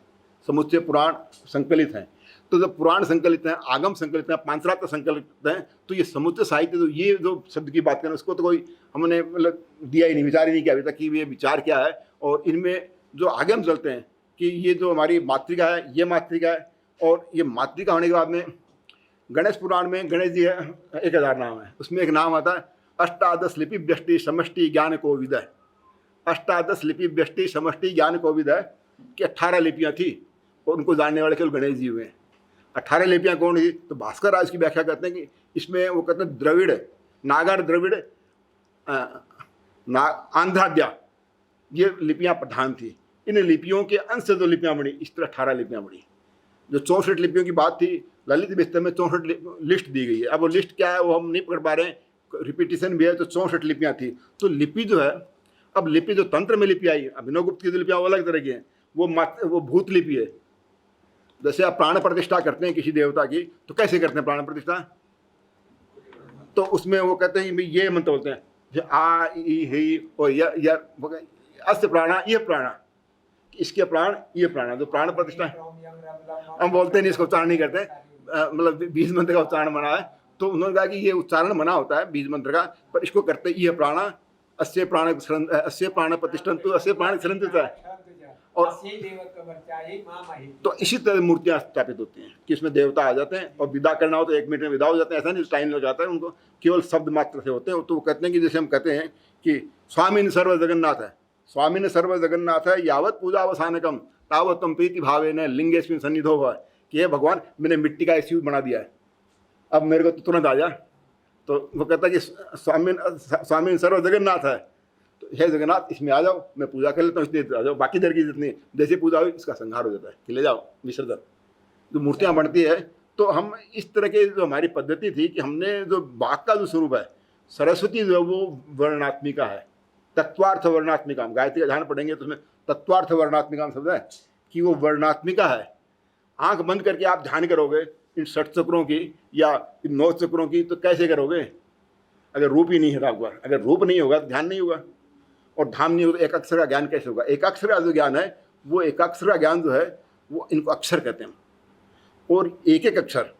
A: समुच्चय पुराण संकलित हैं। तो जब पुराण संकलित हैं, आगम संकलित हैं, पांचरात्र संकलित हैं, तो ये समुच्चय साहित्य, तो ये जो शब्द की बात करें उसको तो कोई हमने मतलब दिया ही नहीं, विचार ही नहीं किया अभी तक कि ये विचार क्या है। और इनमें जो आगे हम चलते हैं कि ये जो हमारी मातृका है, ये मातृका है, और ये मातृका होने के बाद में गणेश पुराण में गणेश जी है 1000 नाम है, उसमें एक नाम आता है अष्टादश लिपि व्यष्टि समष्टि ज्ञान को विदय। अष्टादश लिपि व्यष्टि समष्टि ज्ञान को विदय कि 18 लिपियाँ थी और उनको जानने वाले केवल गणेश जी हुए हैं। 18 लिपियाँ कौन थी, तो भास्कर राज की व्याख्या करते हैं कि इसमें वो कहते हैं द्रविड़, नागर द्रविड़, आंध्राद्या, ये लिपियाँ प्रधान थी। इन लिपियों के अंश से जो लिपियाँ बनी, इस तरह 18 लिपियाँ बनी। जो 64 लिपियों की बात थी, ललित विस्तर में 64 लिस्ट दी गई है। अब वो लिस्ट क्या है वो हम नहीं पकड़ पा रहे हैं, रिपीटिशन भी है, तो 64 लिपियाँ थी। तो लिपि जो है, अब लिपि जो तंत्र में लिपि आई, अभिनव गुप्त की जो लिपियाँ वो अलग तरह की हैं, वो भूत लिपि है। जैसे आप प्राण प्रतिष्ठा करते हैं किसी देवता की, तो कैसे करते हैं प्राण प्रतिष्ठा, तो उसमें वो कहते हैं कि ये मंत्र बोलते हैं, आ ई ही और य अस्य प्राणा, ये प्राणा, इसके प्राण, ये प्राणा, जो प्राण प्रतिष्ठा हम बोलते नहीं, इसको उच्चारण नहीं करते, मतलब बीज मंत्र का उच्चारण मना है। तो उन्होंने कहा कि ये उच्चारण मना होता है बीज मंत्र का, पर इसको करते ये प्राणा, अस्य प्राण प्रतिष्ठन्तु, अस्य प्राण क्षरन्ति है। और तो इसी तरह मूर्तियाँ स्थापित होती हैं कि इसमें देवता आ जाते हैं, और विदा करना हो तो 1 मिनट में विदा हो जाते हैं, ऐसा नहीं टाइम लग जाता है उनको, केवल शब्द मात्र से होते हैं। तो वो कहते हैं कि जैसे हम कहते हैं कि स्वामी सर्व जगन्नाथ है, स्वामी ने सर्व जगन्नाथ है, यावत पूजा अवसानकम तावत तम प्रीति भावे न लिंगेस्मिन सन्निधो हुआ, कि हे भगवान मैंने मिट्टी का शिव बना दिया है, अब मेरे को तो तुरंत आ जा। तो वो कहता है कि स्वामी सर्व जगन्नाथ है, तो हे जगन्नाथ इसमें आ जाओ, मैं पूजा कर लेता हूँ, इसलिए आ जाओ, बाकी देर की जितनी जैसे पूजा हुई इसका संहार हो जाता है कि ले जाओ विसर्जन। जो मूर्तियाँ बनती है, तो हम इस तरह के जो हमारी पद्धति थी कि हमने जो बाघ का जो स्वरूप है, सरस्वती जो है वो वर्णात्मिका है, तत्वार्थ वर्णात्मिका। हम गायत्री का ध्यान पढ़ेंगे तो उसमें तत्वार्थ वर्णात्मिका शब्द है कि वो वर्णात्मिका है। आंख बंद करके आप ध्यान करोगे इन 6 चक्रों की या इन 9 चक्रों की, तो कैसे करोगे अगर रूप ही नहीं है आपका। अगर रूप नहीं होगा तो ध्यान नहीं होगा, और ध्यान नहीं होगा तो एक अक्षर का ज्ञान कैसे होगा। एक अक्षर का जो ज्ञान है, वो एक अक्षर का ज्ञान जो है वो इनको अक्षर कहते हैं। और एक एक अक्षर।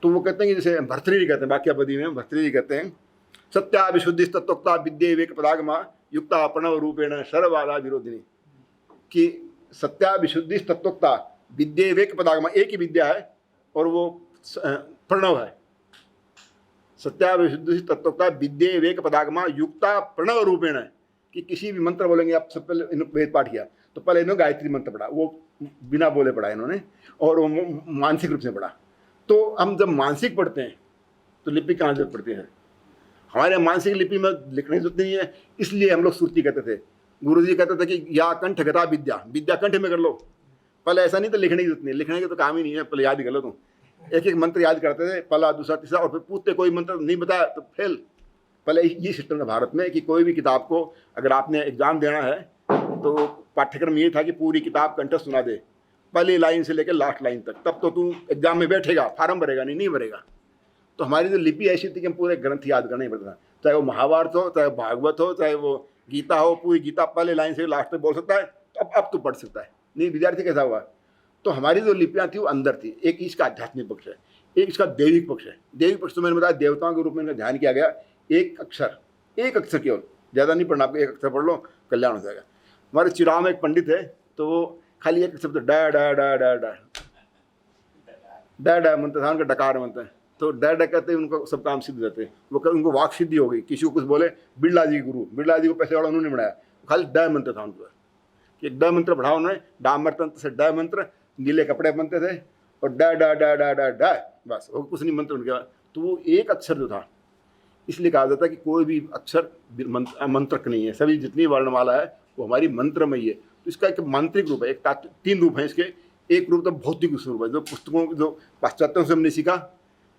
A: तो वो कहते हैं कि जैसे भर्तृहरि कहते हैं, वाक्यापदी में भर्तृहरि कहते हैं, सत्या विशुद्धि तत्वक्ता विद्ये विवेक पदागमा युक्ता प्रणव रूपेण सर्वबाधा विरोधिनी, कि सत्या विशुद्धि तत्वक्ता विद्ये विवेक पदागमा, एक ही विद्या है और वो प्रणव है। सत्या विशुद्धि तत्वक्ता विद्ये विवेक पदागमा युक्ता प्रणव रूपेण, कि किसी भी मंत्र बोलेंगे, आप सब पहले इन्होंने वेद पाठ किया तो पहले इन्होंने गायत्री मंत्र पढ़ा, वो बिना बोले पढ़ा इन्होंने, और वो मानसिक रूप से पढ़ा। तो हम जब मानसिक पढ़ते हैं तो लिपि कहाँ जरूरत पड़ती है? हमारे मानसिक लिपि में लिखने की जरूरत नहीं है, इसलिए हम लोग श्रुति कहते थे। गुरुजी कहते थे कि या कंठ गता विद्या, विद्या कंठ में कर लो। पहले ऐसा नहीं तो लिखने की जरूरत नहीं, लिखने के तो काम ही नहीं है, पहले याद ही कर लो तुम। एक एक मंत्र याद करते थे, पहला दूसरा तीसरा, और फिर पूछते कोई मंत्र नहीं बताया तो फेल। पहले ये सिस्टम था भारत में कि कोई भी किताब को अगर आपने एग्जाम देना है तो पाठ्यक्रम ये था कि पूरी किताब कंठस्थ सुना दे, पहली लाइन से लेकर लास्ट लाइन तक, तब तो तू एग्जाम में बैठेगा, फार्म भरेगा, नहीं भरेगा। तो हमारी जो लिपि ऐसी थी कि हम पूरे ग्रंथ याद करना ही पड़ता था, चाहे वो महाभारत हो, चाहे भागवत हो, चाहे वो गीता हो, पूरी गीता पहले लाइन से लास्ट तक बोल सकता है, तो अब तो पढ़ सकता है। नहीं, विद्यार्थी कैसा हुआ? तो हमारी जो लिपियाँ थी वो अंदर थी। एक इसका आध्यात्मिक पक्ष है, एक इसका दैविक पक्ष है। दैविक पक्ष तो मैंने बताया देवताओं के रूप में इनका ध्यान किया गया, एक अक्षर केवल, ज़्यादा नहीं पढ़ना आपको, एक अक्षर पढ़ लो कल्याण हो जाएगा। हमारे चिराव में एक पंडित है, तो वो खाली एक शब्द डा डा डा डा डा डा डा मंत्र था उनका, डकार मंत्र है, तो डा डा कहते हैं उनको सब काम सिद्ध रहते हैं। वो उनको वाक सिद्धि हो गई। किसी को कुछ बोले, बिरला जी गुरु, बिरला जी को पैसे वाला उन्होंने बनाया, खाली डा मंत्र था उनको, कि डा मंत्र पढ़ा उन्होंने, डामर तंत्र से डा मंत्र, नीले कपड़े बनते थे और डा डा डा डा डा डा, बस वो कुछ नहीं मंत्र उनके। तो वो एक अक्षर जो था, इसलिए कहा जाता है कि कोई भी अक्षर मंत्रक नहीं है, सभी जितनी वर्णमाला है वो हमारी मंत्रमयी है। तो इसका एक मांत्रिक रूप है, एक तीन रूप है इसके। एक रूप तो भौतिक स्वरूप है, जो पुस्तकों जो पाश्चात्यों से हमने सीखा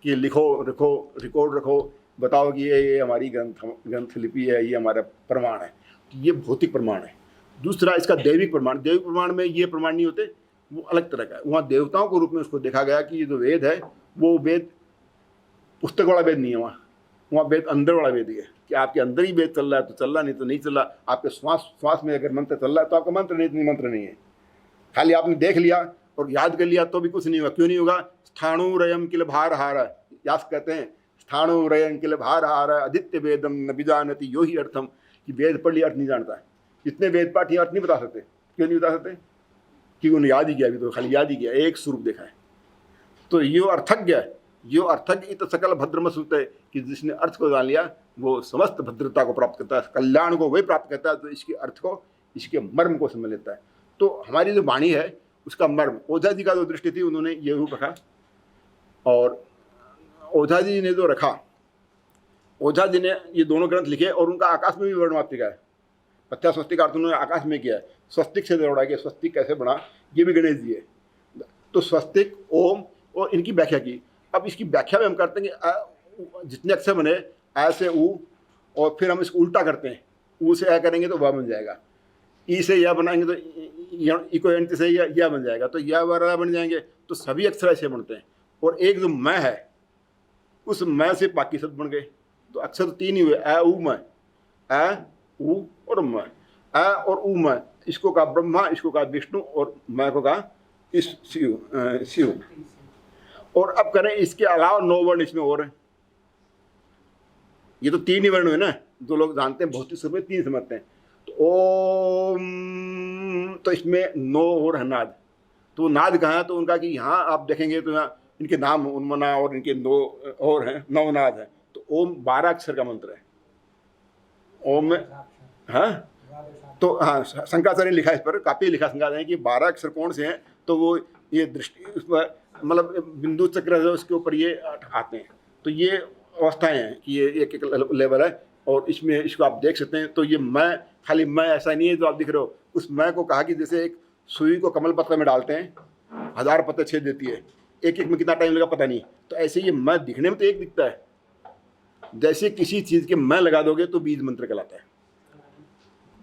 A: कि लिखो रखो, रिकॉर्ड रखो, बताओ कि ये हमारी ग्रंथ लिपि है, ये हमारा प्रमाण है, तो ये भौतिक प्रमाण है। दूसरा इसका दैविक प्रमाण, दैविक प्रमाण में ये प्रमाण नहीं होते, वो अलग तरह का है। वहाँ देवताओं के रूप में उसको देखा गया कि ये जो वेद है वो वेद पुस्तक वाला वेद नहीं है, वहाँ वेद अंदर वाला वेद ही है, कि आपके अंदर ही वेद चल रहा है तो चल रहा, नहीं तो नहीं चल रहा। आपके श्वास में अगर मंत्र चल रहा है तो आपका मंत्र नहीं, मंत्र नहीं है। खाली आपने देख लिया और याद कर लिया तो भी कुछ नहीं होगा। क्यों नहीं होगा? स्थाणुरयम किल भार हार, यास कहते हैं स्थाणुरयम किल भार हार आदित्य वेदम न विजानति यो ही अर्थम, कि वेद पढ़ लिया अर्थ नहीं जानता है। जितने वेद पाठी अर्थ नहीं बता सकते। क्यों नहीं बता सकते? क्योंकि उन्हें याद ही किया, अभी तो खाली याद ही किया, एक स्वरूप देखा है। तो यो अर्थज्ञ है, यो अर्थज्ञ इत सकल भद्रम सूत है, कि जिसने अर्थ को जान लिया वो समस्त भद्रता को प्राप्त करता है, कल्याण को वही प्राप्त करता है तो इसके अर्थ को, इसके मर्म को समझ लेता है। तो हमारी जो वाणी है उसका मर्म, ओझा जी का जो दृष्टि थी उन्होंने ये रूप रखा, और ओझा जी ने जो रखा, ओझा जी ने ये दोनों ग्रंथ लिखे और उनका आकाश में भी वर्णमात्रिका है। पत्या स्वस्तिक अर्थ उन्होंने आकाश में किया है, स्वस्तिक से जोड़ा गया, स्वस्तिक कैसे बना ये भी गणेश जी है। तो स्वस्तिक, ओम और इनकी व्याख्या की। अब इसकी व्याख्या में हम करते हैं कि जितने अक्षर बने ऐ से ऊ, और फिर हम इसको उल्टा करते हैं, ऊ से ऐ करेंगे तो वह बन जाएगा, ई से यह बनाएंगे तो इको एंट से यह बन जाएगा, तो यह वह बन जाएंगे। तो सभी अक्षर ऐसे बनते हैं। और एक जो मैं है उस मैं से बाकी शब्द बन गए। तो अक्षर तो तीन ही हुए, ऐ ऊ मैं, ऐ ऊ और मैं, ऐ और ऊ मैं। इसको कहा ब्रह्मा, इसको कहा विष्णु और मैं को कहा इस शिव। और अब करें इसके अलावा 9 वर्ण इसमें और हैं। ये तो 3 ही वर्ण हुए ना, जो लोग जानते हैं भौतिक स्वरूप में 3 समझते हैं। तो ओम, तो इसमें 9 और है नाद। तो नाद कहाँ है? तो उनका कि यहाँ आप देखेंगे तो यहाँ इनके नाम उन्मना और इनके 2 और हैं, 9 नाद है। तो ओम 12 अक्षर का मंत्र है। ओम में हाँ, तो हाँ शंकराचार्य ने लिखा इस पर, काफ़ी लिखा शंकराचार्य कि 12 अक्षर कौन से हैं। तो वो ये दृष्टि उस पर मतलब बिंदु चक्र है उसके ऊपर ये आते हैं। तो ये अवस्थाएं हैं कि ये एक एक लेवल है, और इसमें इसको आप देख सकते हैं। तो ये मैं, खाली मैं ऐसा नहीं है जो आप दिख रहे हो। उस मैं को कहा कि जैसे एक सुई को कमल पत्र में डालते हैं, 1000 पत्ते छेद देती है, एक एक में कितना टाइम लगा पता नहीं। तो ऐसे ये मैं दिखने में तो एक दिखता है, जैसे किसी चीज़ के मैं लगा दोगे तो बीज मंत्र कहलाता है।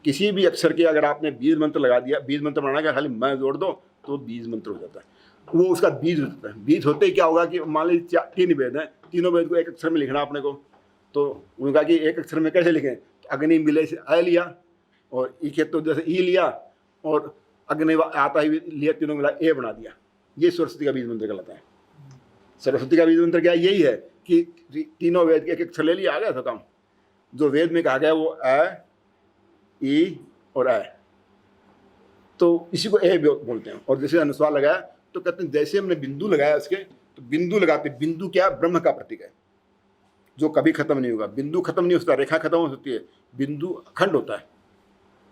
A: किसी भी अक्षर के अगर आपने बीज मंत्र लगा दिया, बीज मंत्र बनाना क्या, खाली मैं जोड़ दो तो बीज मंत्र हो जाता है। वो उसका बीज होता है। बीज होते ही क्या होगा कि मान लीजिए 3 वेद हैं, तीनों वेद को एक अक्षर में लिखना अपने को। तो उनका कि एक अक्षर में कैसे लिखें? तो अग्नि मिले से अ लिया, और ई के तो जैसे ई लिया, और अग्नि आता ही लिया, तीनों मिला ए बना दिया। ये सरस्वती का बीज मंत्र कहलाता है। सरस्वती का बीज मंत्र क्या यही है कि तीनों वेद के एक एक अक्षर ले लिया, आ गया था काम। जो वेद में कहा गया वो अ, ई और अ, तो इसी को ए बोलते हैं। और जैसे अनुस्वार लगाया तो कहते हैं जैसे हमने बिंदु लगाया उसके, तो बिंदु लगाते, बिंदु क्या, ब्रह्म का प्रतीक है जो कभी खत्म नहीं होगा। बिंदु खत्म नहीं होता, रेखा खत्म हो सकती है, बिंदु अखंड होता है।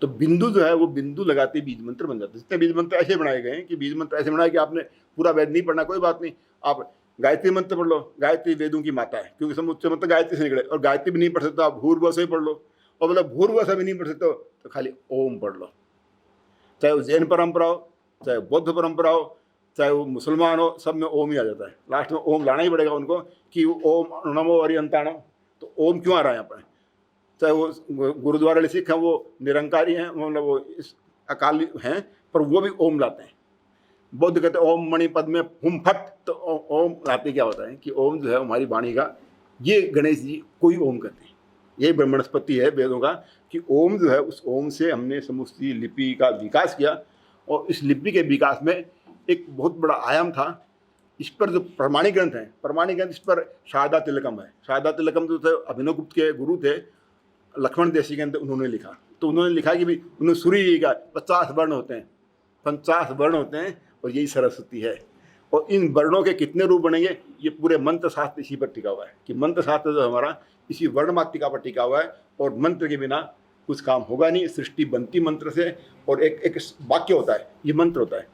A: तो बिंदु जो है वो बिंदु लगाते बीज मंत्र बन जाते हैं। जितने बीज मंत्र ऐसे बनाए गए हैं कि बीज मंत्र ऐसे बनाए कि आपने पूरा वेद नहीं पढ़ना, कोई बात नहीं, आप गायत्री मंत्र पढ़ लो। गायत्री वेदों की माता है, क्योंकि समुच्चय मंत्र गायत्री से निकले। और गायत्री भी नहीं पढ़ सकते आप भूर्भुवः से ही पढ़ लो, और मतलब भूर्भुवः से भी नहीं पढ़ सकते हो तो खाली ओम पढ़ लो। चाहे वो जैन परंपरा हो, चाहे बौद्ध परंपरा हो, चाहे वो मुसलमान हो, सब में ओम ही आ जाता है। लास्ट में ओम लाना ही पड़ेगा उनको कि ओम नमो अरिहंताणम। तो ओम क्यों आ रहा है यहाँ पर? चाहे वो गुरुद्वारा वाले सिख हैं, वो निरंकारी हैं, मतलब वो इस अकाली हैं, पर वो भी ओम लाते हैं। बौद्ध कहते हैं ओम मणि पद में हुम फट, तो ओम लाते क्या होता है कि ओम जो है हमारी वाणी का, ये गणेश जी कोई ओम कहते हैं। यही ब्रह्मणस्पति है वेदों का कि ओम जो है, उस ओम से हमने समूची लिपि का विकास किया। और इस लिपि के विकास में एक बहुत बड़ा आयाम था। इस पर जो प्रमाणिक ग्रंथ हैं, प्रमाणिक ग्रंथ, इस पर शारदा तिलकम है। शारदा तिलकम जो थे अभिनव गुप्त के गुरु थे, लक्ष्मण देशिकेंद्र, उन्होंने लिखा। तो उन्होंने लिखा कि भी उन्होंने सूर्य का 50 वर्ण होते हैं, 50 वर्ण होते हैं, और यही सरस्वती है। और इन वर्णों के कितने रूप बनेंगे, ये पूरे मंत्र शास्त्र इसी पर टिका हुआ है कि मंत्र शास्त्र जो हमारा इसी वर्ण मातृका पर टिका हुआ है। और मंत्र के बिना कुछ काम होगा नहीं। सृष्टि बनती मंत्र से, और एक एक वाक्य होता है, ये मंत्र होता है।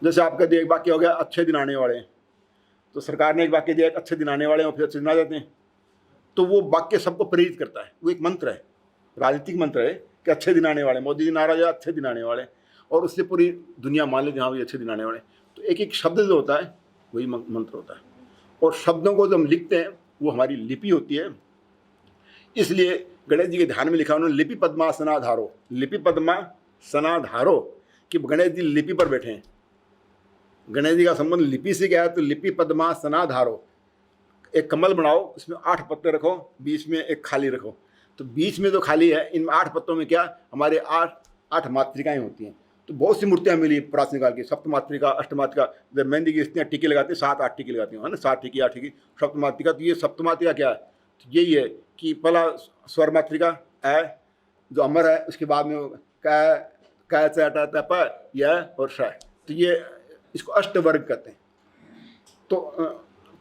A: जैसे आपका एक वाक्य हो गया अच्छे दिन आने वाले हैं, तो सरकार ने एक वाक्य दिया अच्छे दिन आने वाले हैं, और फिर अच्छे दिन आ जाते हैं। तो वो वाक्य सबको प्रेरित करता है, वो एक मंत्र है, राजनीतिक मंत्र है कि अच्छे दिन आने वाले, मोदी जी नाराज है, अच्छे दिन आने वाले, और उससे पूरी दुनिया मान लेती हाँ भी अच्छे दिन आने वाले। तो एक एक शब्द जो होता है वही मंत्र होता है। और शब्दों को जो हम लिखते हैं वो हमारी लिपि होती है। इसलिए गणेश जी के ध्यान में लिखा उन्होंने लिपि पद्मा सनाधारो, लिपि पद्मा सनाधारो, कि गणेश जी लिपि पर बैठे हैं। गणेश जी का संबंध लिपि से क्या है, तो लिपि पद्मा सनाधारो। एक कमल बनाओ, उसमें 8 पत्ते रखो, बीच में एक खाली रखो। तो बीच में जो खाली है, इन 8 पत्तों में क्या, हमारे 8 मातृकाएं होती हैं। तो बहुत सी मूर्तियां मिली प्राचीन काल की, सप्तमातृका, अष्टमातृका। जब मेहंदी की स्त्रियाँ टीके लगाती हैं, 7-8 टीके लगाती हैं, है ना, 7 टीके 8 टीके, सप्तमातृका। तो ये सप्तमातृका क्या है, तो यही है कि पहला स्वर मातृका अ जो अमर है, उसके बाद में क च ट त प य और श। तो ये इसको अष्टवर्ग कहते हैं।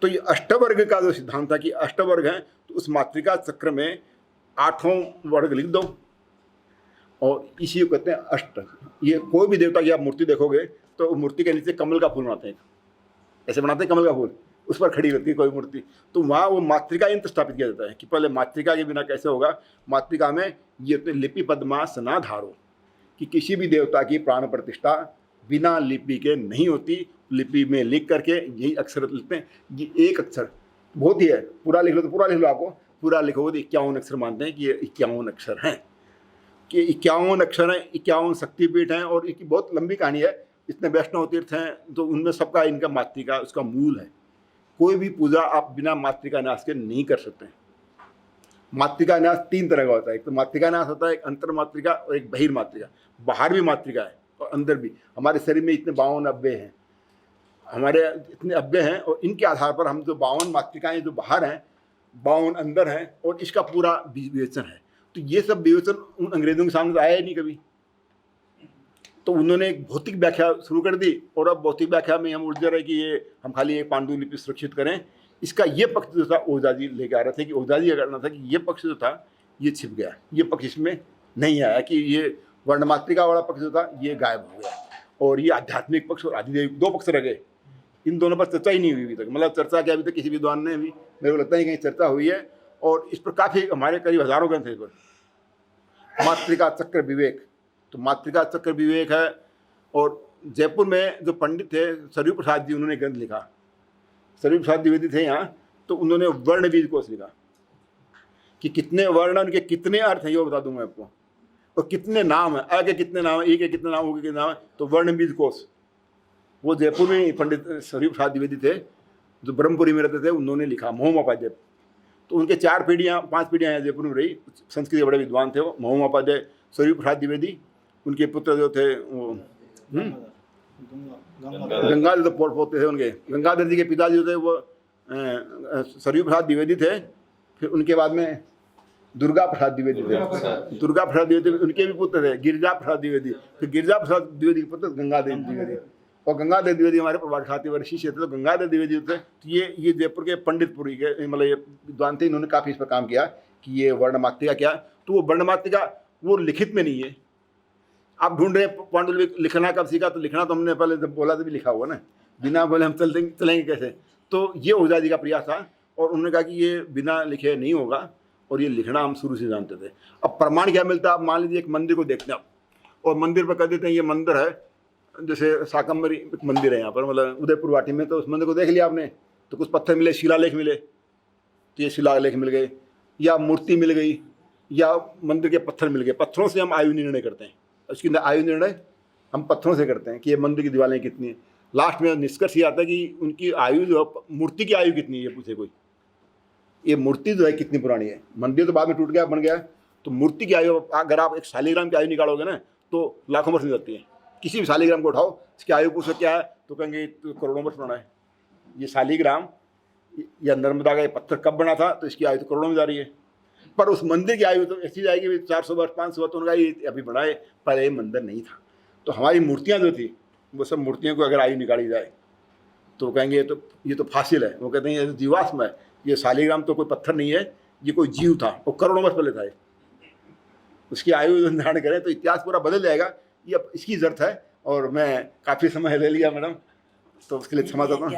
A: तो ये अष्टवर्ग का जो सिद्धांत था कि अष्टवर्ग है, तो उस मातृका चक्र में 8वां वर्ग लिख दो, और इसी को कहते हैं अष्ट। ये कोई भी देवता की आप मूर्ति देखोगे तो मूर्ति के नीचे कमल का फूल बनाते हैं, ऐसे बनाते हैं कमल का फूल, उस पर खड़ी रहती है कोई मूर्ति। तो वहाँ वो मातृका यंत्र स्थापित किया जाता है कि पहले मातृका के बिना कैसे होगा। मातृका में ये होते लिपि पद्मा सनाधारो, कि किसी भी देवता की प्राण प्रतिष्ठा बिना लिपि के नहीं होती। लिपि में लिख करके यही अक्षर लिखते हैं। ये एक अक्षर बहुत ही है, पूरा लिख लो तो पूरा लिख लो, आपको पूरा लिखोगे तो 51 अक्षर मानते हैं कि ये 51 अक्षर हैं, कि 51 अक्षर हैं, 51 शक्तिपीठ हैं। और इनकी बहुत लंबी कहानी है। इतने वैष्णव तीर्थ हैं, तो उनमें सबका इनका मातृका उसका मूल है। कोई भी पूजा आप बिना मातृका न्यास के नहीं कर सकते। मातृका न्यास 3 तरह का होता है। एक तो मातृका न्यास होता है, एक अंतर मातृका और एक बहिर् मातृका। बाहर भी मातृका है और अंदर भी। हमारे शरीर में इतने 52 अव्यय हैं, हमारे इतने अव्यय हैं, और इनके आधार पर हम जो 52 मातृकाएँ जो बाहर हैं, 52 अंदर हैं, और इसका पूरा विवेचन है। तो ये सब विवेचन उन अंग्रेजों के सामने आया ही नहीं कभी। तो उन्होंने एक भौतिक व्याख्या शुरू कर दी, और अब भौतिक व्याख्या में हम उलझ रहे कि ये हम खाली एक पांडुलिपि सुरक्षित करें। इसका ये पक्ष जो था ओझा जी लेके आ रहे थे कि ओझा जी करना था कि ये पक्ष जो था ये छिप गया, ये पक्ष इसमें नहीं आया, कि ये वर्णमातृका वाला पक्ष जो था ये गायब हो गया, और ये आध्यात्मिक पक्ष और आदिदेव 2 पक्ष रह गए। इन दोनों पर चर्चा ही नहीं हुई अभी तक। मतलब चर्चा क्या अभी तक किसी विद्वान ने भी, मेरे को लगता है कहीं चर्चा हुई है। और इस पर काफ़ी हमारे करीब हजारों ग्रंथ है इस पर। मातृका चक्र विवेक, तो मातृका चक्र विवेक है। और जयपुर में जो पंडित थे सरयू प्रसाद जी, उन्होंने ग्रंथ लिखा। सरयू प्रसाद द्विवेदी थे यहाँ, तो उन्होंने वर्ण बीज कोश लिखा कि कितने वर्ण, उनके कितने अर्थ हैं, ये बता दूंगा आपको, और कितने नाम है, अ के कितने नाम है, ई के कितने नाम, ओ के कितने नाम है। तो वर्ण बीज कोश वो जयपुर में पंडित सरयू प्रसाद द्विवेदी थे, जो ब्रह्मपुरी में रहते थे, उन्होंने लिखा। महोमापाध्याय, तो उनके 4 पीढ़ियाँ 5 पीढ़ियाँ जयपुर में रही। संस्कृत के बड़े विद्वान थे वो। महोमापाध्याय, सरयू प्रसाद द्विवेदी, उनके पुत्र जो थे वो गंगाधर तो पोते थे उनके। गंगाधर जी के पिताजी जो थे वो सरयू प्रसाद द्विवेदी थे। फिर उनके बाद में दुर्गा प्रसाद द्विवेदी थे। दुर्गा प्रसाद द्विवेदी उनके भी पुत्र थे, गिरिजा प्रसाद द्विवेदी। फिर गिरिजा प्रसाद द्विवेदी के पुत्र गंगाधर द्विवेदी। और गंगाधर द्विवेदी हमारे प्रभात खाती वर्ष शिष्य थे। तो गंगाधर द्विवेदी थे, तो ये जयपुर के पंडितपुरी के मतलब ये विद्वान थे। इन्होंने काफ़ी इस पर काम किया कि ये वर्णमातृका क्या। तो वो वर्णमातृका वो लिखित में नहीं है। आप ढूंढ रहे हैं पांडुलिपि लिखना कब सीखा, तो लिखना तो हमने पहले जब बोला तो भी लिखा हुआ ना, बिना बोले हम चलेंगे कैसे। तो ये ओझा जी का प्रयास था और उन्होंने कहा कि ये बिना लिखे नहीं होगा और ये लिखना हम शुरू से जानते थे। अब प्रमाण क्या मिलता है, आप मान लीजिए एक मंदिर को देखते हैं आप और मंदिर पर कह देते हैं ये मंदिर है, जैसे शाकंभरी मंदिर है यहाँ पर मतलब उदयपुर वाटी में, तो उस मंदिर को देख लिया आपने तो कुछ पत्थर मिले, शिलालेख मिले, तो ये शिलालेख मिल गए या मूर्ति मिल गई या मंदिर के पत्थर मिल गए। पत्थरों से हम आयु निर्णय करते हैं, उसके अंदर आयु निर्णय हम पत्थरों से करते हैं कि ये मंदिर की दीवारें कितनी है। लास्ट में निष्कर्ष ये आता है कि उनकी आयु जो मूर्ति की आयु कितनी है, ये पूछे कोई, ये मूर्ति जो है कितनी पुरानी है। मंदिर तो बाद में टूट गया बन गया, तो मूर्ति की आयु अगर आप एक शालिग्राम की आयु निकालोगे ना तो लाखों वर्ष निकलती है। किसी भी शालिग्राम को उठाओ, इसकी आयु पूछो क्या है तो कहेंगे तो करोड़ों वर्ष पुराना है। ये शालिग्राम या नर्मदा का ये पत्थर कब बना था, तो इसकी आयु तो करोड़ों में जा रही है। पर उस मंदिर की आयु तो ऐसी जाएगी 400 वर्ष 500 वर्ष, तो उनका ये अभी बना है, पर ये मंदिर नहीं था। तो हमारी मूर्तियाँ जो थी वो सब मूर्तियों को अगर आयु निकाली जाए तो कहेंगे ये तो फासिल है। वो कहते हैं ये जीवाश्म है, ये शालिग्राम तो कोई पत्थर नहीं है, ये कोई जीव था, वो करोड़ों वर्ष पहले था। उसकी आयु निर्धारण करें तो इतिहास पूरा बदल जाएगा। ये अब इसकी ज़रूरत है और मैं काफ़ी समय ले लिया मैडम, तो उसके लिए क्षमा चाहता हूँ।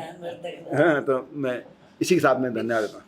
A: हाँ, तो मैं इसी के साथ में धन्यवाद देता हूँ।